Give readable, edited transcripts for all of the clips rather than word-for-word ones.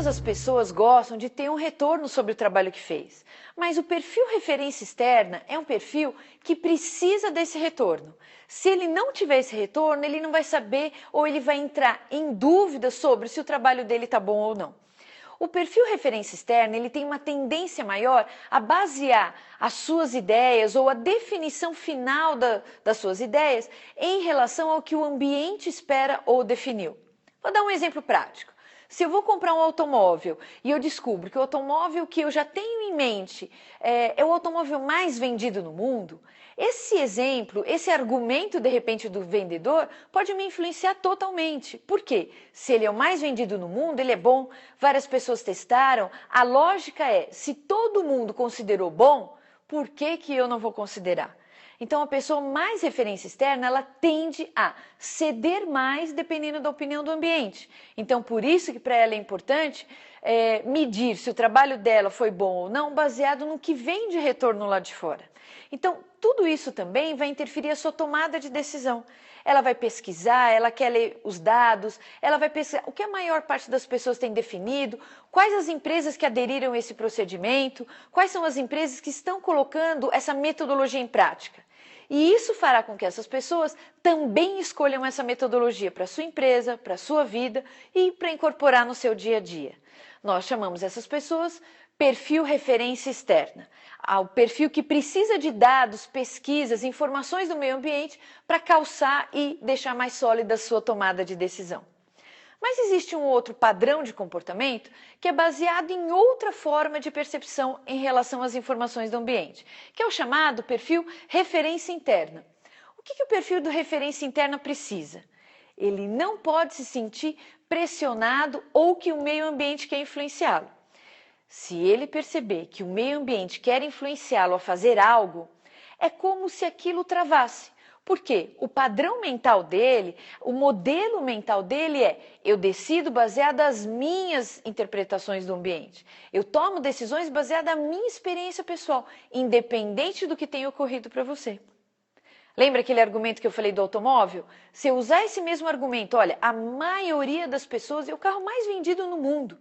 Todas as pessoas gostam de ter um retorno sobre o trabalho que fez, mas o perfil referência externa é um perfil que precisa desse retorno. Se ele não tiver esse retorno, ele não vai saber ou ele vai entrar em dúvida sobre se o trabalho dele está bom ou não. O perfil referência externa ele tem uma tendência maior a basear as suas ideias ou a definição final das suas ideias em relação ao que o ambiente espera ou definiu. Vou dar um exemplo prático. Se eu vou comprar um automóvel e eu descubro que o automóvel que eu já tenho em mente é o automóvel mais vendido no mundo, esse exemplo, esse argumento de repente do vendedor pode me influenciar totalmente. Por quê? Se ele é o mais vendido no mundo, ele é bom, várias pessoas testaram, a lógica é, se todo mundo considerou bom, por que que eu não vou considerar? Então, a pessoa mais referência externa, ela tende a ceder mais dependendo da opinião do ambiente. Então, por isso que para ela é importante medir se o trabalho dela foi bom ou não, baseado no que vem de retorno lá de fora. Então, tudo isso também vai interferir a sua tomada de decisão. Ela vai pesquisar, ela quer ler os dados, ela vai pesquisar o que a maior parte das pessoas tem definido, quais as empresas que aderiram a esse procedimento, quais são as empresas que estão colocando essa metodologia em prática. E isso fará com que essas pessoas também escolham essa metodologia para a sua empresa, para a sua vida e para incorporar no seu dia a dia. Nós chamamos essas pessoas perfil referência externa, ao perfil que precisa de dados, pesquisas, informações do meio ambiente para calçar e deixar mais sólida a sua tomada de decisão. Mas existe um outro padrão de comportamento que é baseado em outra forma de percepção em relação às informações do ambiente, que é o chamado perfil referência interna. O que o perfil do referência interna precisa? Ele não pode se sentir pressionado ou que o meio ambiente quer influenciá-lo. Se ele perceber que o meio ambiente quer influenciá-lo a fazer algo, é como se aquilo travasse. Porque o padrão mental dele, o modelo mental dele é: eu decido baseado nas minhas interpretações do ambiente. Eu tomo decisões baseadas na minha experiência pessoal, independente do que tenha ocorrido para você. Lembra aquele argumento que eu falei do automóvel? Se eu usar esse mesmo argumento, olha, a maioria das pessoas é o carro mais vendido no mundo.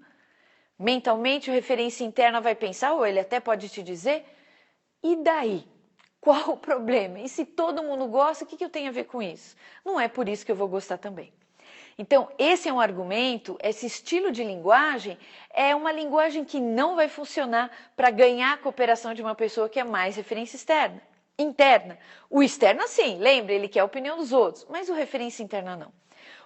Mentalmente, o referência interna vai pensar, ou ele até pode te dizer, e daí? Qual o problema? E se todo mundo gosta, o que eu tenho a ver com isso? Não é por isso que eu vou gostar também. Então, esse é um argumento, esse estilo de linguagem é uma linguagem que não vai funcionar para ganhar a cooperação de uma pessoa que é mais referência externa. Interna. O externo, sim, lembra, ele quer a opinião dos outros, mas o referência interna não.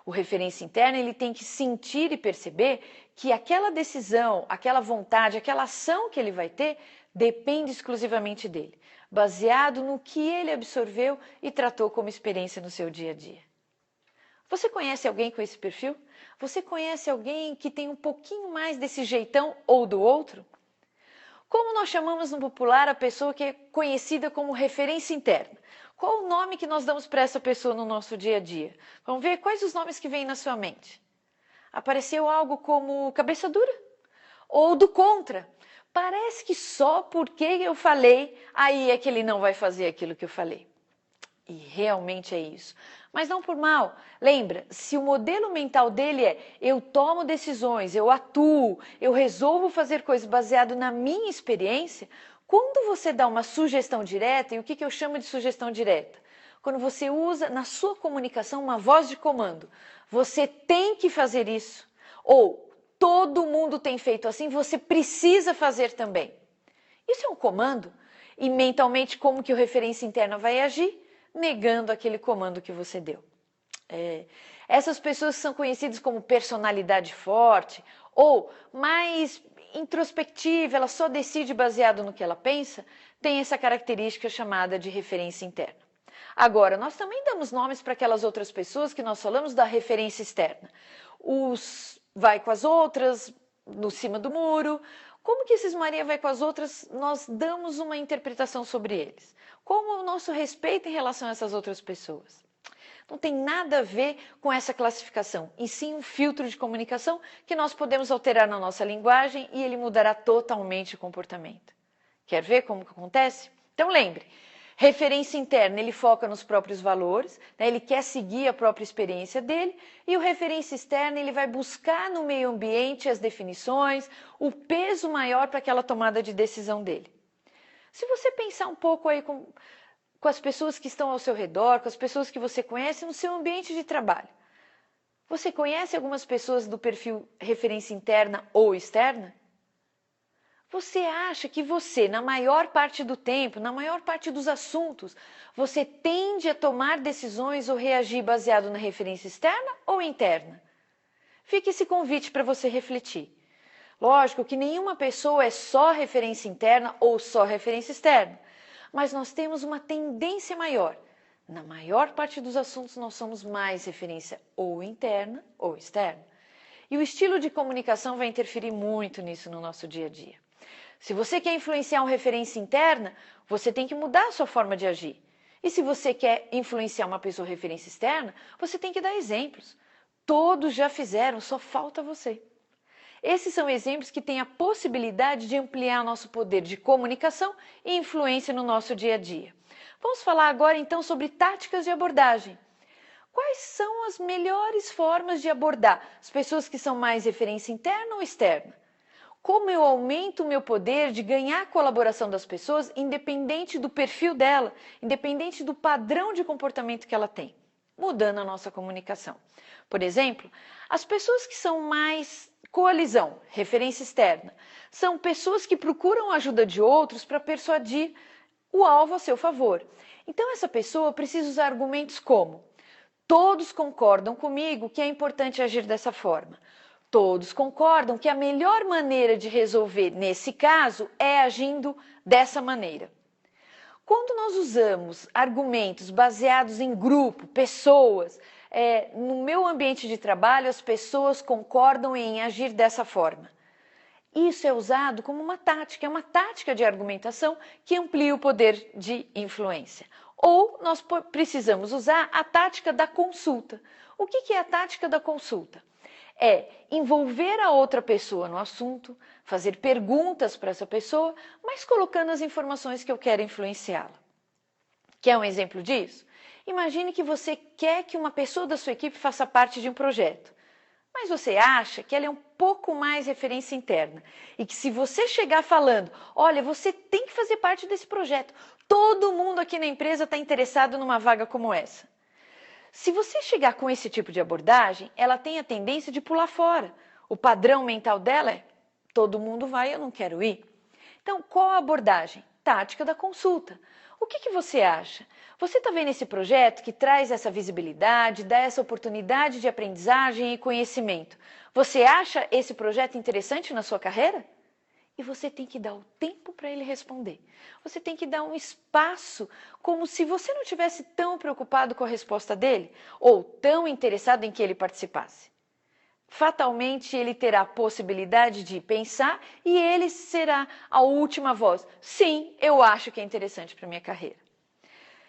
O referência interna ele tem que sentir e perceber que aquela decisão, aquela vontade, aquela ação que ele vai ter depende exclusivamente dele, baseado no que ele absorveu e tratou como experiência no seu dia a dia. Você conhece alguém com esse perfil? Você conhece alguém que tem um pouquinho mais desse jeitão ou do outro? Como nós chamamos no popular a pessoa que é conhecida como referência interna? Qual o nome que nós damos para essa pessoa no nosso dia a dia? Vamos ver quais os nomes que vêm na sua mente. Apareceu algo como cabeça dura? Ou do contra? Parece que só porque eu falei, aí é que ele não vai fazer aquilo que eu falei. E realmente é isso. Mas não por mal. Lembra, se o modelo mental dele é eu tomo decisões, eu atuo, eu resolvo fazer coisas baseado na minha experiência, quando você dá uma sugestão direta, e o que eu chamo de sugestão direta? Quando você usa na sua comunicação uma voz de comando. Você tem que fazer isso. Ou todo mundo tem feito assim, você precisa fazer também. Isso é um comando. E mentalmente como que o referência interna vai agir? Negando aquele comando que você deu. Essas pessoas são conhecidas como personalidade forte ou mais introspectiva, ela só decide baseado no que ela pensa, tem essa característica chamada de referência interna. Agora, nós também damos nomes para aquelas outras pessoas que nós falamos da referência externa. Os vai com as outras, no cima do muro. Como que esses Maria vai com as outras, nós damos uma interpretação sobre eles? Como o nosso respeito em relação a essas outras pessoas? Não tem nada a ver com essa classificação, e sim um filtro de comunicação que nós podemos alterar na nossa linguagem e ele mudará totalmente o comportamento. Quer ver como que acontece? Então lembre, Referência interna, ele foca nos próprios valores, né? Ele quer seguir a própria experiência dele. E o referência externa, ele vai buscar no meio ambiente as definições, o peso maior para aquela tomada de decisão dele. Se você pensar um pouco aí com as pessoas que estão ao seu redor, com as pessoas que você conhece no seu ambiente de trabalho. Você conhece algumas pessoas do perfil referência interna ou externa? Você acha que você, na maior parte do tempo, na maior parte dos assuntos, você tende a tomar decisões ou reagir baseado na referência externa ou interna? Fica esse convite para você refletir. Lógico que nenhuma pessoa é só referência interna ou só referência externa, mas nós temos uma tendência maior. Na maior parte dos assuntos nós somos mais referência ou interna ou externa. E o estilo de comunicação vai interferir muito nisso no nosso dia a dia. Se você quer influenciar uma referência interna, você tem que mudar a sua forma de agir. E se você quer influenciar uma pessoa referência externa, você tem que dar exemplos. Todos já fizeram, só falta você. Esses são exemplos que têm a possibilidade de ampliar nosso poder de comunicação e influência no nosso dia a dia. Vamos falar agora então sobre táticas de abordagem. Quais são as melhores formas de abordar as pessoas que são mais referência interna ou externa? Como eu aumento o meu poder de ganhar a colaboração das pessoas, independente do perfil dela, independente do padrão de comportamento que ela tem, mudando a nossa comunicação. Por exemplo, as pessoas que são mais coalizão, referência externa, são pessoas que procuram a ajuda de outros para persuadir o alvo a seu favor. Então essa pessoa precisa usar argumentos como: todos concordam comigo que é importante agir dessa forma. Todos concordam que a melhor maneira de resolver nesse caso é agindo dessa maneira. Quando nós usamos argumentos baseados em grupo, pessoas, no meu ambiente de trabalho as pessoas concordam em agir dessa forma. Isso é usado como uma tática, é uma tática de argumentação que amplia o poder de influência. Ou nós precisamos usar a tática da consulta. O que é a tática da consulta? É envolver a outra pessoa no assunto, fazer perguntas para essa pessoa, mas colocando as informações que eu quero influenciá-la. Quer um exemplo disso? Imagine que você quer que uma pessoa da sua equipe faça parte de um projeto, mas você acha que ela é um pouco mais referência interna e que se você chegar falando, olha, você tem que fazer parte desse projeto, todo mundo aqui na empresa está interessado numa vaga como essa. Se você chegar com esse tipo de abordagem, ela tem a tendência de pular fora. O padrão mental dela é: todo mundo vai, eu não quero ir. Então, qual a abordagem? Tática da consulta. O que você acha? Você está vendo esse projeto que traz essa visibilidade, dá essa oportunidade de aprendizagem e conhecimento? Você acha esse projeto interessante na sua carreira? E você tem que dar o tempo para ele responder. Você tem que dar um espaço, como se você não estivesse tão preocupado com a resposta dele, ou tão interessado em que ele participasse. Fatalmente ele terá a possibilidade de pensar e ele será a última voz. Sim, eu acho que é interessante para a minha carreira.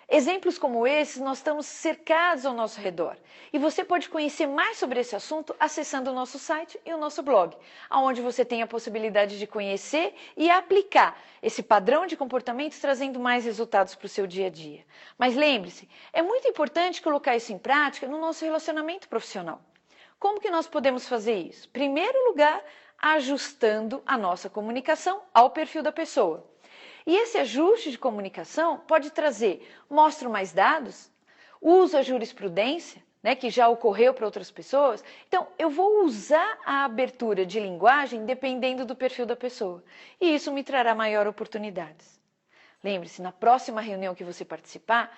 Exemplos como esses nós estamos cercados ao nosso redor e você pode conhecer mais sobre esse assunto acessando o nosso site e o nosso blog, onde você tem a possibilidade de conhecer e aplicar esse padrão de comportamentos trazendo mais resultados para o seu dia a dia. Mas lembre-se, é muito importante colocar isso em prática no nosso relacionamento profissional. Como que nós podemos fazer isso? Em primeiro lugar, ajustando a nossa comunicação ao perfil da pessoa. E esse ajuste de comunicação pode trazer: mostro mais dados, uso a jurisprudência, que já ocorreu para outras pessoas. Então, eu vou usar a abertura de linguagem dependendo do perfil da pessoa. E isso me trará maior oportunidades. Lembre-se, na próxima reunião que você participar,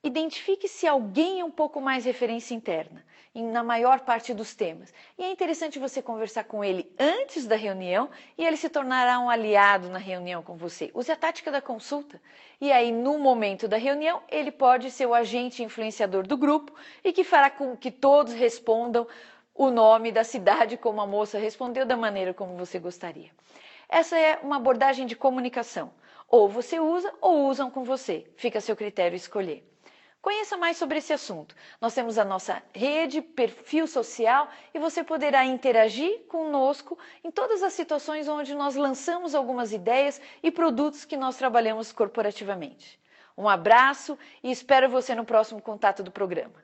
identifique se alguém é um pouco mais referência interna, na maior parte dos temas. E é interessante você conversar com ele antes da reunião e ele se tornará um aliado na reunião com você. Use a tática da consulta. E aí, no momento da reunião, ele pode ser o agente influenciador do grupo e que fará com que todos respondam o nome da cidade como a moça respondeu, da maneira como você gostaria. Essa é uma abordagem de comunicação. Ou você usa ou usam com você. Fica a seu critério escolher. Conheça mais sobre esse assunto. Nós temos a nossa rede, perfil social e você poderá interagir conosco em todas as situações onde nós lançamos algumas ideias e produtos que nós trabalhamos corporativamente. Um abraço e espero você no próximo contato do programa.